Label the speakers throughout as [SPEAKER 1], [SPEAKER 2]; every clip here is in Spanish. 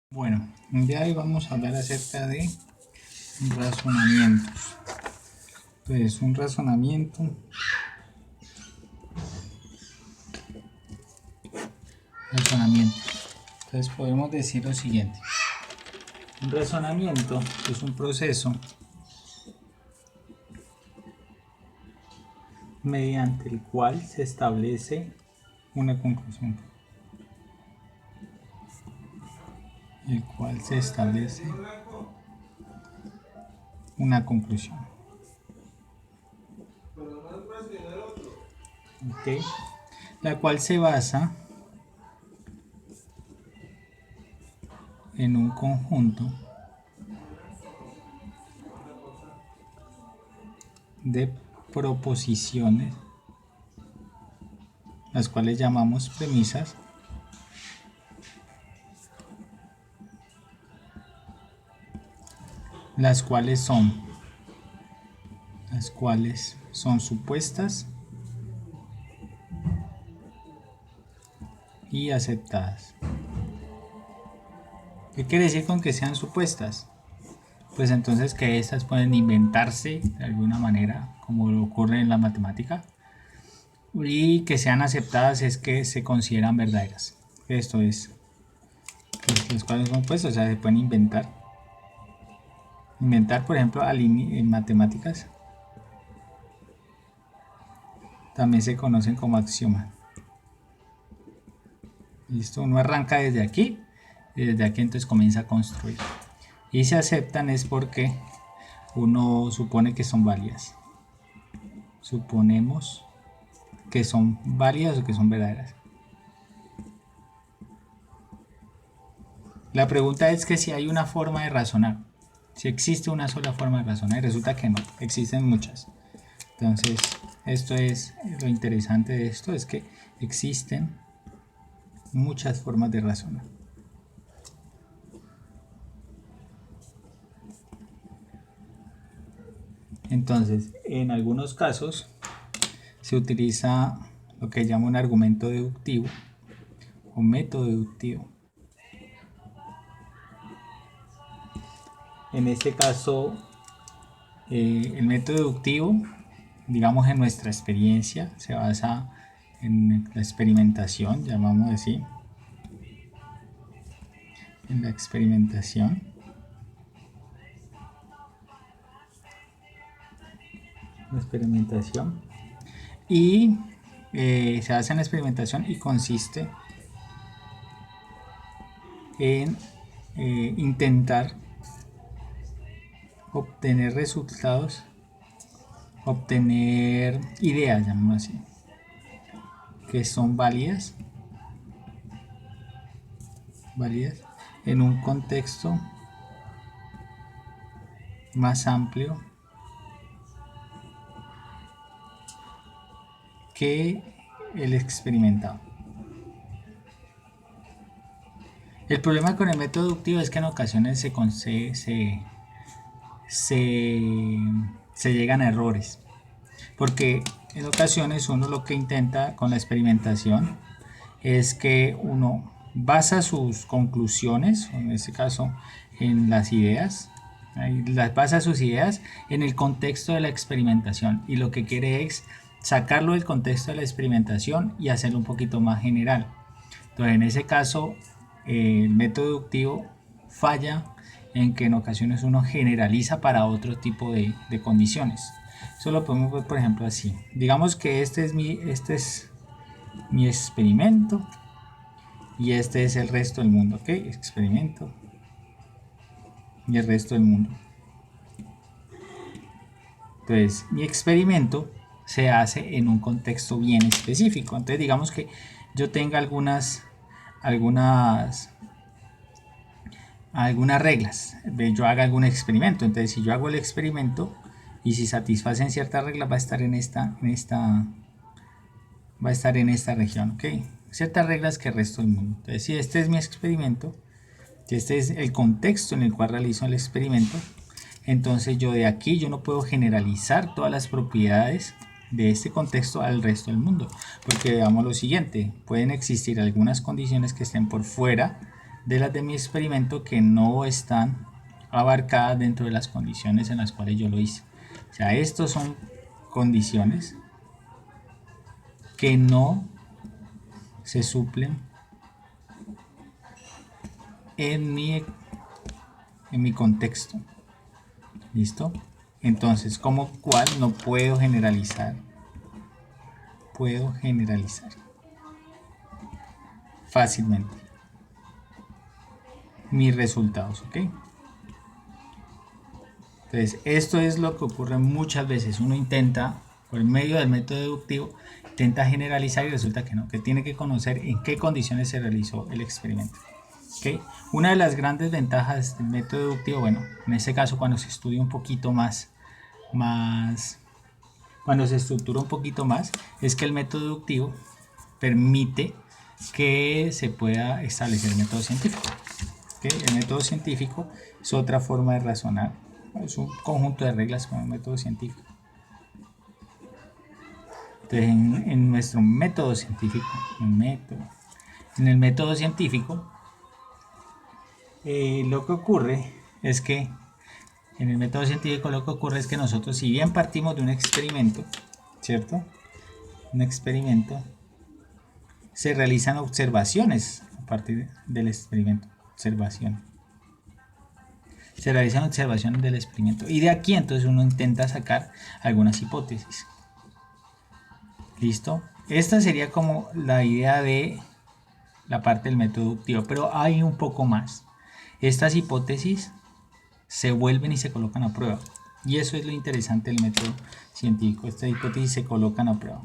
[SPEAKER 1] Bueno, el día de hoy vamos a hablar acerca de razonamientos. Entonces, un razonamiento Entonces, podemos decir lo siguiente. Un razonamiento es un proceso mediante el cual se establece una conclusión. ¿Ok? La cual se basa en un conjunto de proposiciones, las cuales llamamos premisas, las cuales son supuestas y aceptadas. ¿Qué quiere decir con que sean supuestas? Pues entonces que estas pueden inventarse de alguna manera, como lo ocurre en la matemática, y que sean aceptadas es que se consideran verdaderas. Esto es, las cuales son puestas, o sea, se pueden inventar. Inventar, por ejemplo, en matemáticas también se conocen como axiomas. Listo, uno arranca desde aquí y desde aquí entonces comienza a construir. Y se aceptan es porque uno supone que son válidas. Suponemos que son válidas o que son verdaderas. La pregunta es que si hay una forma de razonar, si existe una sola forma de razonar, y resulta que no, existen muchas. Entonces, esto es lo interesante de esto, es que existen muchas formas de razonar. Entonces, en algunos casos se utiliza lo que llama un argumento deductivo o método deductivo. En este caso, el método deductivo, digamos en nuestra experiencia, se basa en la experimentación, llamamos así, en la experimentación. Y se basa en la experimentación y consiste en intentar obtener resultados, obtener ideas, llamamos así, que son válidas en un contexto más amplio que el experimentado. El problema con el método deductivo es que en ocasiones se llegan a errores, porque en ocasiones uno lo que intenta con la experimentación es que uno basa sus conclusiones, en este caso en las ideas, basa sus ideas en el contexto de la experimentación, y lo que quiere es sacarlo del contexto de la experimentación y hacerlo un poquito más general. Entonces, en ese caso, el método deductivo falla en que en ocasiones uno generaliza para otro tipo de condiciones. Eso lo podemos ver, por ejemplo, así. Digamos que este es mi experimento y este es el resto del mundo, ¿ok? Experimento y el resto del mundo. Entonces, mi experimento se hace en un contexto bien específico. Entonces, digamos que yo tenga algunas reglas, yo haga algún experimento. Entonces, si yo hago el experimento y si satisfacen ciertas reglas, va a estar en esta región, ¿ok? Ciertas reglas que el resto del mundo. Entonces, si este es mi experimento, si este es el contexto en el cual realizo el experimento, entonces yo de aquí yo no puedo generalizar todas las propiedades de este contexto al resto del mundo, porque veamos lo siguiente: pueden existir algunas condiciones que estén por fuera de las de mi experimento que no están abarcadas dentro de las condiciones en las cuales yo lo hice. O sea, estos son condiciones que no se suplen en mi contexto. ¿Listo? Entonces, como cual no puedo generalizar. Puedo generalizar fácilmente mis resultados, ¿ok? Entonces, esto es lo que ocurre muchas veces. Uno intenta, por medio del método deductivo, intenta generalizar y resulta que no, que tiene que conocer en qué condiciones se realizó el experimento. ¿Okay? Una de las grandes ventajas del método deductivo, bueno, en este caso cuando se estudia un poquito más, cuando se estructura un poquito más, es que el método deductivo permite que se pueda establecer el método científico. ¿Okay? El método científico es otra forma de razonar, es un conjunto de reglas con el método científico. Entonces, en nuestro método científico, en el método científico, lo que ocurre es que en el método científico lo que ocurre es que nosotros, si bien partimos de un experimento, ¿cierto? Un experimento, se realizan observaciones a partir del experimento. Se realizan observaciones del experimento. Y de aquí entonces uno intenta sacar algunas hipótesis. ¿Listo? Esta sería como la idea de la parte del método deductivo, pero hay un poco más. Estas hipótesis se vuelven y se colocan a prueba. Y eso es lo interesante del método científico. Estas hipótesis se colocan a prueba.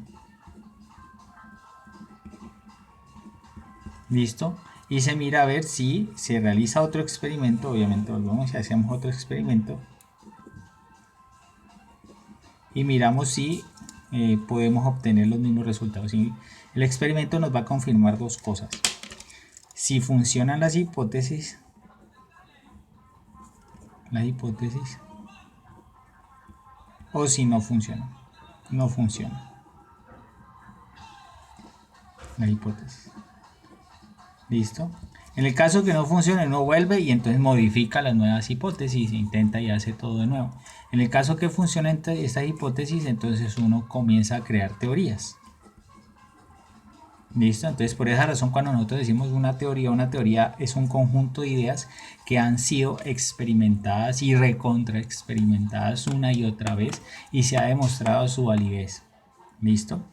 [SPEAKER 1] ¿Listo? Y se mira a ver si se realiza otro experimento. Obviamente volvemos y hacemos otro experimento. Y miramos si podemos obtener los mismos resultados. Y el experimento nos va a confirmar dos cosas. Si funcionan las hipótesis, o si no funciona. No funciona la hipótesis. ¿Listo? En el caso que no funcione, uno vuelve y entonces modifica las nuevas hipótesis e intenta y hace todo de nuevo. En el caso que funcionen estas hipótesis, entonces uno comienza a crear teorías. ¿Listo? Entonces, por esa razón, cuando nosotros decimos una teoría es un conjunto de ideas que han sido experimentadas y recontraexperimentadas una y otra vez y se ha demostrado su validez. ¿Listo?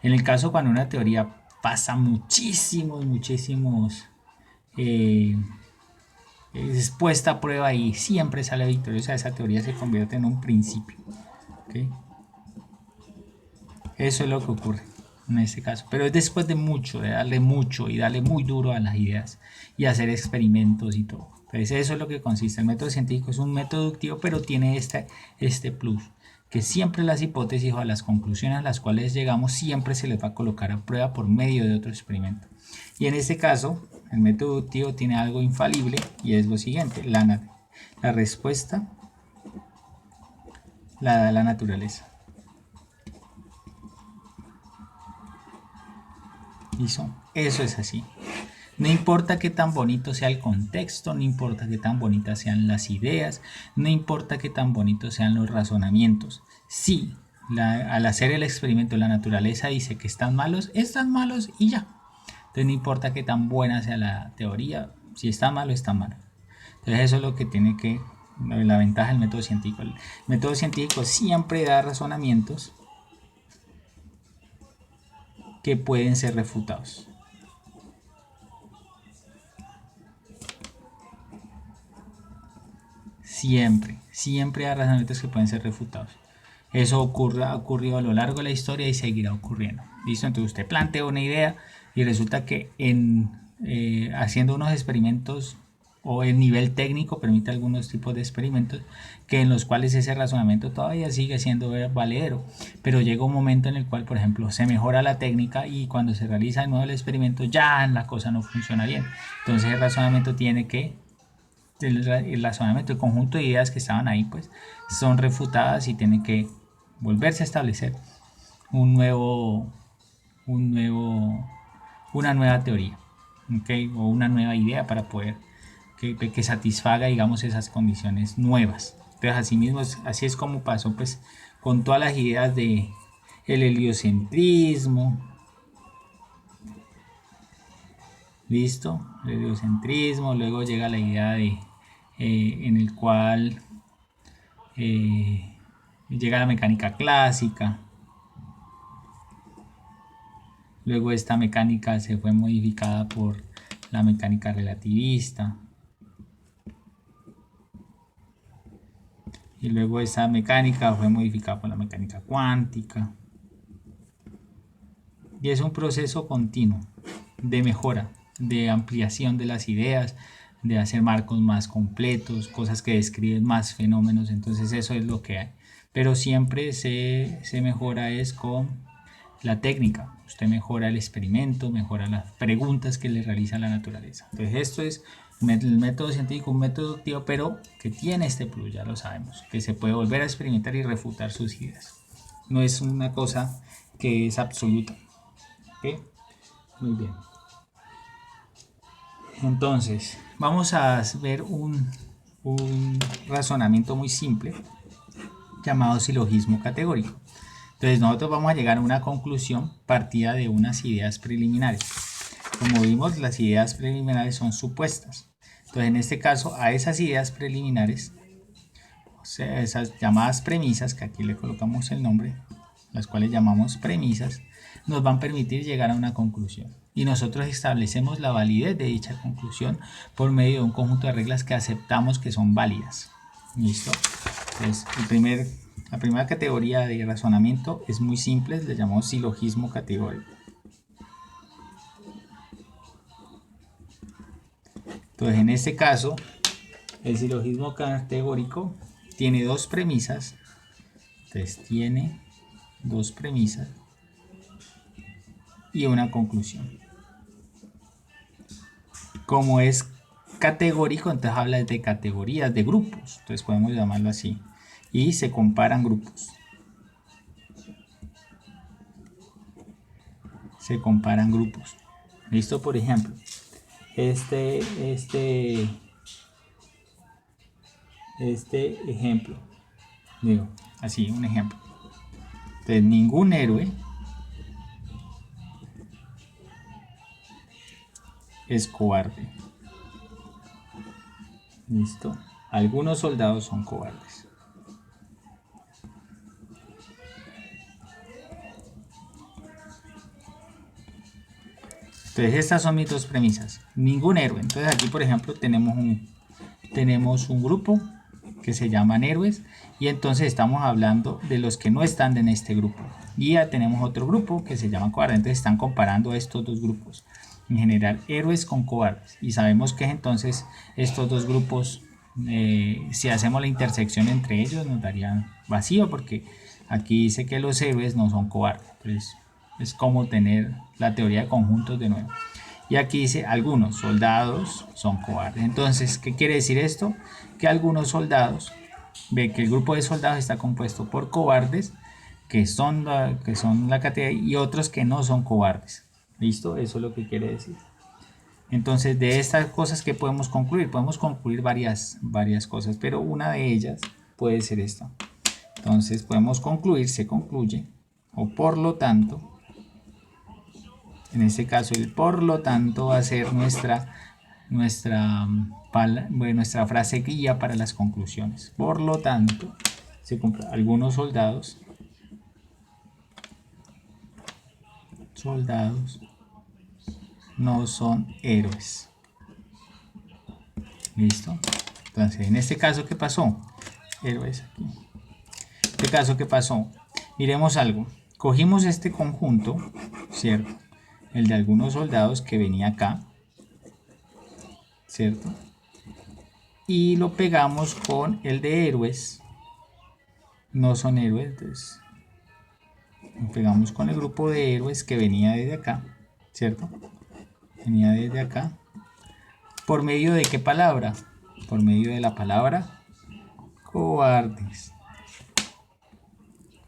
[SPEAKER 1] En el caso cuando una teoría pasa muchísimos es puesta a prueba y siempre sale victoriosa, esa teoría se convierte en un principio. ¿Okay? Eso es lo que ocurre en este caso, pero es después de mucho, de darle mucho y darle muy duro a las ideas y hacer experimentos y todo. Entonces eso es lo que consiste. El método científico es un método deductivo, pero tiene este plus, que siempre las hipótesis o las conclusiones a las cuales llegamos siempre se les va a colocar a prueba por medio de otro experimento. Y en este caso, el método deductivo tiene algo infalible y es lo siguiente: la respuesta la da la naturaleza. ¿Listo? Eso es así. No importa qué tan bonito sea el contexto, no importa qué tan bonitas sean las ideas, no importa qué tan bonitos sean los razonamientos. Si al hacer el experimento la naturaleza dice que están malos y ya. Entonces no importa qué tan buena sea la teoría, si está malo, está malo. Entonces eso es lo que tiene que, la ventaja del método científico. El método científico siempre da razonamientos que pueden ser refutados. Siempre hay razonamientos que pueden ser refutados. Eso ha ocurrido a lo largo de la historia y seguirá ocurriendo. ¿Listo? Entonces usted plantea una idea y resulta que haciendo unos experimentos o el nivel técnico permite algunos tipos de experimentos que en los cuales ese razonamiento todavía sigue siendo valedero, pero llega un momento en el cual, por ejemplo, se mejora la técnica y cuando se realiza de nuevo el experimento ya la cosa no funciona bien. Entonces el razonamiento tiene que el razonamiento, el conjunto de ideas que estaban ahí, pues son refutadas y tiene que volverse a establecer una nueva teoría. ¿okay? O una nueva idea para poder que satisfaga, digamos, esas condiciones nuevas. Entonces, así es como pasó, pues, con todas las ideas de el heliocentrismo, listo, el heliocentrismo, luego llega la idea de, en el cual llega la mecánica clásica, luego esta mecánica se fue modificada por la mecánica relativista, y luego esa mecánica fue modificada por la mecánica cuántica, y es un proceso continuo de mejora, de ampliación de las ideas, de hacer marcos más completos, cosas que describen más fenómenos. Entonces eso es lo que hay, pero siempre se mejora es con la técnica. Usted mejora el experimento, mejora las preguntas que le realiza la naturaleza. Entonces esto es el método científico, un método deductivo, pero que tiene este plus, ya lo sabemos, que se puede volver a experimentar y refutar sus ideas. No es una cosa que es absoluta. ¿Okay? Muy bien. Entonces, vamos a ver un razonamiento muy simple llamado silogismo categórico. Entonces, nosotros vamos a llegar a una conclusión partida de unas ideas preliminares. Como vimos, las ideas preliminares son supuestas. Entonces, en este caso, a esas ideas preliminares, o sea, esas llamadas premisas, que aquí le colocamos el nombre, las cuales llamamos premisas, nos van a permitir llegar a una conclusión. Y nosotros establecemos la validez de dicha conclusión por medio de un conjunto de reglas que aceptamos que son válidas. ¿Listo? Entonces, la primera categoría de razonamiento es muy simple, le llamamos silogismo categórico. Entonces, en este caso, el silogismo categórico tiene dos premisas. Entonces, tiene dos premisas y una conclusión. Como es categórico, entonces habla de categorías, de grupos, entonces podemos llamarlo así, y se comparan grupos, listo. Por ejemplo, este ejemplo, digo así, un ejemplo. Entonces, ningún héroe es cobarde, listo. Algunos soldados son cobardes. Entonces, estas son mis dos premisas. Ningún héroe. Entonces, aquí, por ejemplo, tenemos un grupo que se llaman héroes, y entonces estamos hablando de los que no están en este grupo. Y ya tenemos otro grupo que se llama cobardes. Entonces, están comparando estos dos grupos. En general, héroes con cobardes. Y sabemos que entonces estos dos grupos, si hacemos la intersección entre ellos, nos darían vacío, porque aquí dice que los héroes no son cobardes. Entonces, es como tener la teoría de conjuntos de nuevo. Y aquí dice algunos soldados son cobardes. Entonces, ¿qué quiere decir esto? Que algunos soldados, ve que el grupo de soldados está compuesto por cobardes, que son la categoría, y otros que no son cobardes. ¿Listo? Eso es lo que quiere decir. Entonces, de estas cosas que podemos concluir varias cosas, pero una de ellas puede ser esta. Entonces, podemos concluir, se concluye, o por lo tanto, en este caso el por lo tanto va a ser nuestra frase guía para las conclusiones. Por lo tanto, algunos soldados no son héroes. ¿Listo? Entonces, en este caso, ¿qué pasó? Héroes aquí. En este caso, ¿qué pasó? Miremos algo. Cogimos este conjunto, ¿cierto? El de algunos soldados que venía acá, ¿cierto? Y lo pegamos con el de héroes. No son héroes, entonces lo pegamos con el grupo de héroes que venía desde acá, ¿cierto? Venía desde acá. ¿Por medio de qué palabra? Por medio de la palabra cobardes.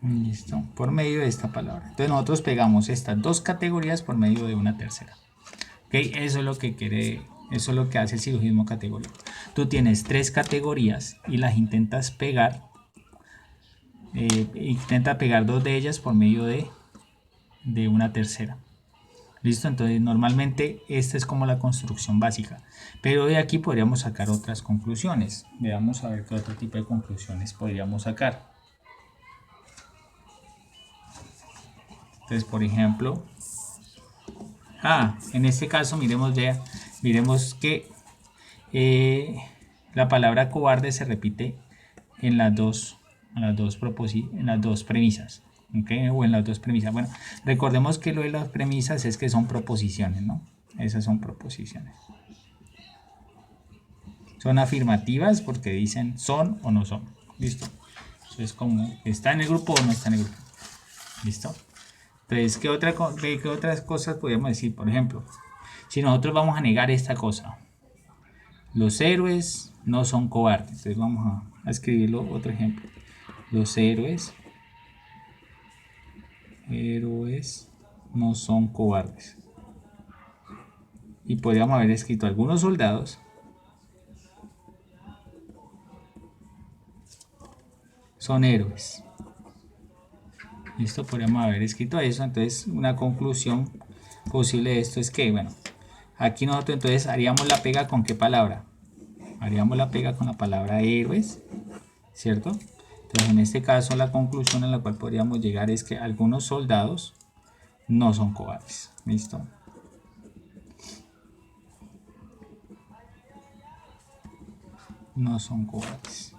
[SPEAKER 1] Listo, por medio de esta palabra. Entonces nosotros pegamos estas dos categorías por medio de una tercera. Eso es lo que quiere, eso es lo que hace el silogismo categórico. Tú tienes 3 categorías y las intentas pegar. Intenta pegar 2 de ellas por medio de una tercera. ¿Listo? Entonces normalmente esta es como la construcción básica. Pero de aquí podríamos sacar otras conclusiones. Veamos a ver qué otro tipo de conclusiones podríamos sacar. Entonces, por ejemplo, en este caso miremos que la palabra cobarde se repite en las dos premisas. ¿Okay? O en las dos premisas. Bueno, recordemos que lo de las premisas es que son proposiciones, ¿no? Esas son proposiciones. Son afirmativas porque dicen son o no son. ¿Listo? Eso es como está en el grupo o no está en el grupo. ¿Listo? Entonces, ¿qué otras cosas podríamos decir? Por ejemplo, si nosotros vamos a negar esta cosa, los héroes no son cobardes. Entonces vamos a escribirlo otro ejemplo. Los héroes no son cobardes. Y podríamos haber escrito algunos soldados son héroes. Listo, podríamos haber escrito eso. Entonces una conclusión posible de esto es que, bueno, aquí nosotros entonces haríamos la pega con qué palabra. Haríamos la pega con la palabra héroes, ¿cierto? Entonces en este caso la conclusión a la cual podríamos llegar es que algunos soldados no son cobardes. ¿Listo? No son cobardes.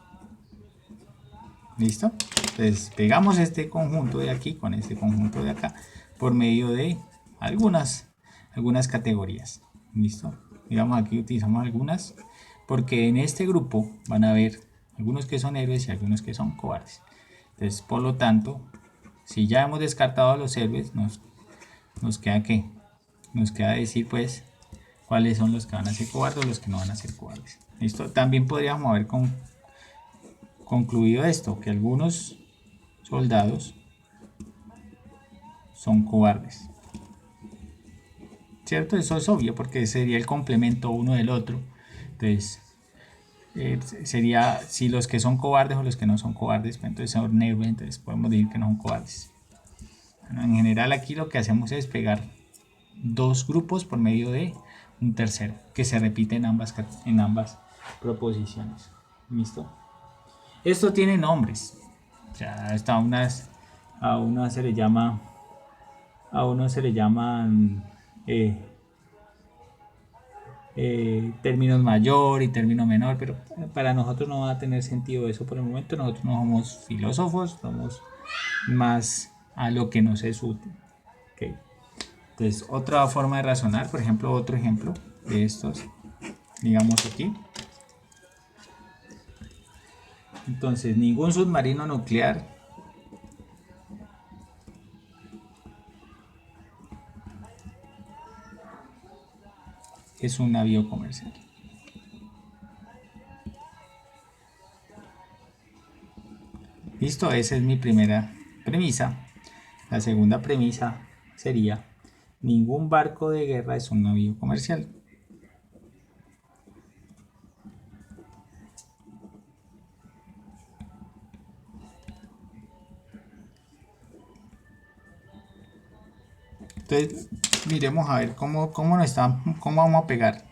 [SPEAKER 1] ¿Listo? Entonces pegamos este conjunto de aquí con este conjunto de acá por medio de algunas categorías. ¿Listo? Digamos aquí utilizamos algunas porque en este grupo van a haber algunos que son héroes y algunos que son cobardes. Entonces, por lo tanto, si ya hemos descartado a los héroes, nos queda ¿qué? Nos queda decir pues cuáles son los que van a ser cobardes o los que no van a ser cobardes. ¿Listo? También podríamos haber concluido esto, que algunos soldados son cobardes. ¿Cierto? Eso es obvio porque sería el complemento uno del otro. Entonces, sería si los que son cobardes o los que no son cobardes, pues entonces son héroes, entonces podemos decir que no son cobardes. Bueno, en general aquí lo que hacemos es pegar dos grupos por medio de un tercero que se repite en ambas proposiciones. ¿Listo? Esto tiene nombres. O sea, hasta a uno se le llaman términos mayor y término menor, pero para nosotros no va a tener sentido eso por el momento. Nosotros no somos filósofos, somos más a lo que nos es útil. ¿Okay? Entonces, otra forma de razonar, por ejemplo, otro ejemplo de estos, digamos aquí. Entonces, ningún submarino nuclear es un navío comercial. Listo, esa es mi primera premisa. La segunda premisa sería: ningún barco de guerra es un navío comercial. Entonces, miremos a ver cómo vamos a pegar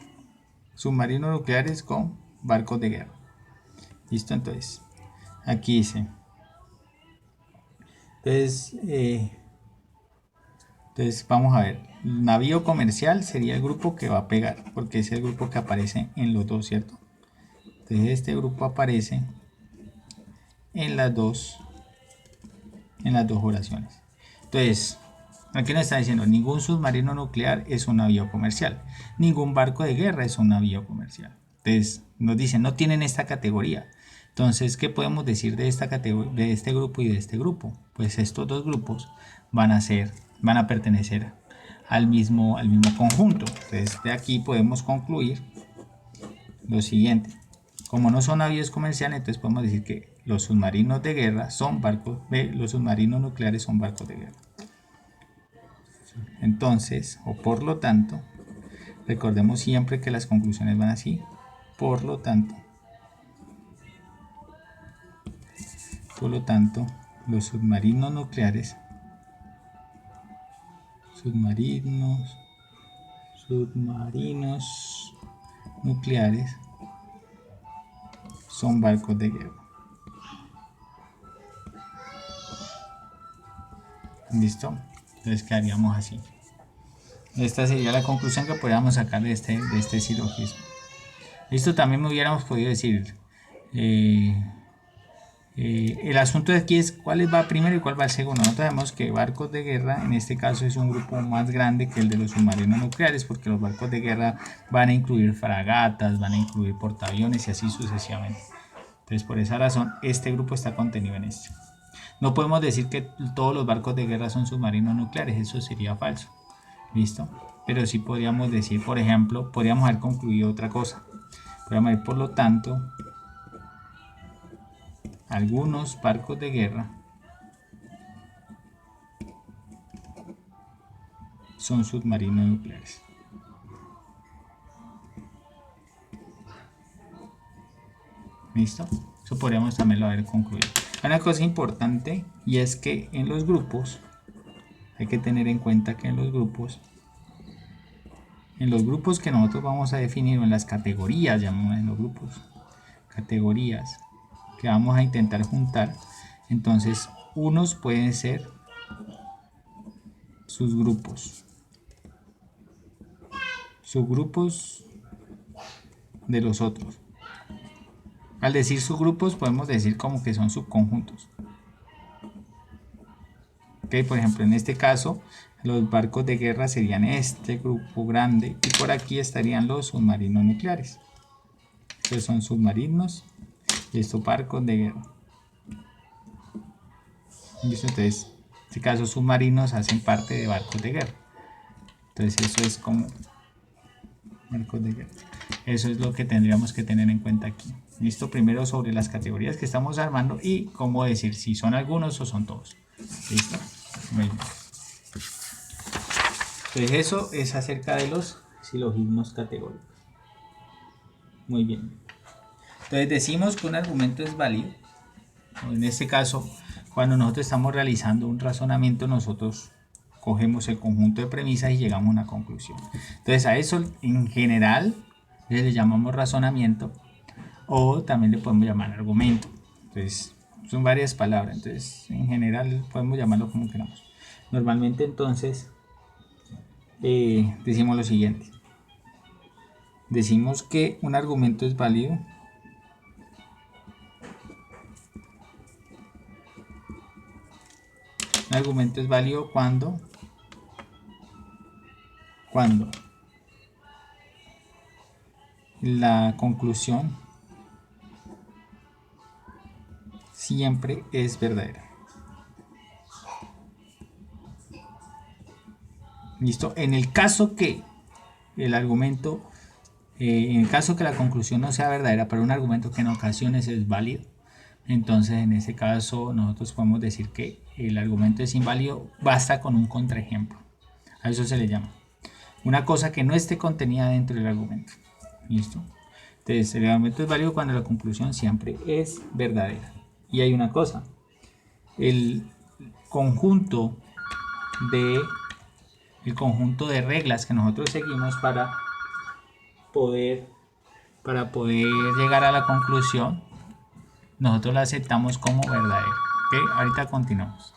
[SPEAKER 1] submarinos nucleares con barcos de guerra. Listo, entonces, aquí dice. Entonces vamos a ver. El navío comercial sería el grupo que va a pegar, porque es el grupo que aparece en los dos, ¿cierto? Entonces este grupo aparece en las dos oraciones. Entonces, aquí nos está diciendo: ningún submarino nuclear es un navío comercial, ningún barco de guerra es un navío comercial. Entonces nos dicen, no tienen esta categoría. Entonces, ¿qué podemos decir de esta categoría, de este grupo y de este grupo? Pues estos dos grupos van a pertenecer al mismo conjunto. Entonces, de aquí podemos concluir lo siguiente: como no son navíos comerciales, entonces podemos decir que los submarinos de guerra son barcos, los submarinos nucleares son barcos de guerra. Entonces, o por lo tanto, Recordemos siempre que las conclusiones van así. Por lo tanto, los submarinos nucleares son barcos de guerra. ¿Listo? Entonces quedaríamos así. Esta sería la conclusión que podríamos sacar de este silogismo. Listo, también me hubiéramos podido decir, el asunto de aquí es cuál va primero y cuál va segundo. Nosotros sabemos que barcos de guerra en este caso es un grupo más grande que el de los submarinos nucleares, porque los barcos de guerra van a incluir fragatas, van a incluir portaaviones y así sucesivamente. Entonces por esa razón este grupo está contenido en este. No podemos decir que todos los barcos de guerra son submarinos nucleares, eso sería falso. ¿Listo? Pero sí podríamos decir, por ejemplo, podríamos haber concluido otra cosa. Podríamos decir, por lo tanto, algunos barcos de guerra son submarinos nucleares. ¿Listo? Eso podríamos también lo haber concluido. Hay una cosa importante y es que en los grupos, hay que tener en cuenta que en los grupos que nosotros vamos a definir, o en las categorías, llamamos en los grupos, categorías que vamos a intentar juntar, entonces unos pueden ser subgrupos de los otros. Al decir subgrupos podemos decir como que son subconjuntos. Okay, por ejemplo, en este caso los barcos de guerra serían este grupo grande y por aquí estarían los submarinos nucleares. Estos son submarinos y estos barcos de guerra. ¿Listo? Entonces, en este caso submarinos hacen parte de barcos de guerra. Entonces eso es como barcos de guerra. Eso es lo que tendríamos que tener en cuenta aquí. Listo, primero sobre las categorías que estamos armando y cómo decir si son algunos o son todos. Listo. Muy bien. Entonces eso es acerca de los silogismos categóricos. Muy bien. Entonces decimos que un argumento es válido. En este caso, cuando nosotros estamos realizando un razonamiento, nosotros cogemos el conjunto de premisas y llegamos a una conclusión. Entonces a eso en general le llamamos razonamiento o también le podemos llamar argumento. Entonces son varias palabras, entonces en general podemos llamarlo como queramos. Normalmente entonces decimos lo siguiente. Decimos que un argumento es válido un argumento es válido cuando la conclusión siempre es verdadera. ¿Listo? En el caso que el argumento, en el caso que la conclusión no sea verdadera, pero un argumento que en ocasiones es válido, entonces en ese caso nosotros podemos decir que el argumento es inválido, basta con un contraejemplo. A eso se le llama una cosa que no esté contenida dentro del argumento. ¿Listo? Entonces el argumento es válido cuando la conclusión siempre es verdadera. Y hay una cosa, el conjunto de reglas que nosotros seguimos para poder llegar a la conclusión, nosotros la aceptamos como verdadera. ¿Okay? Ahorita continuamos.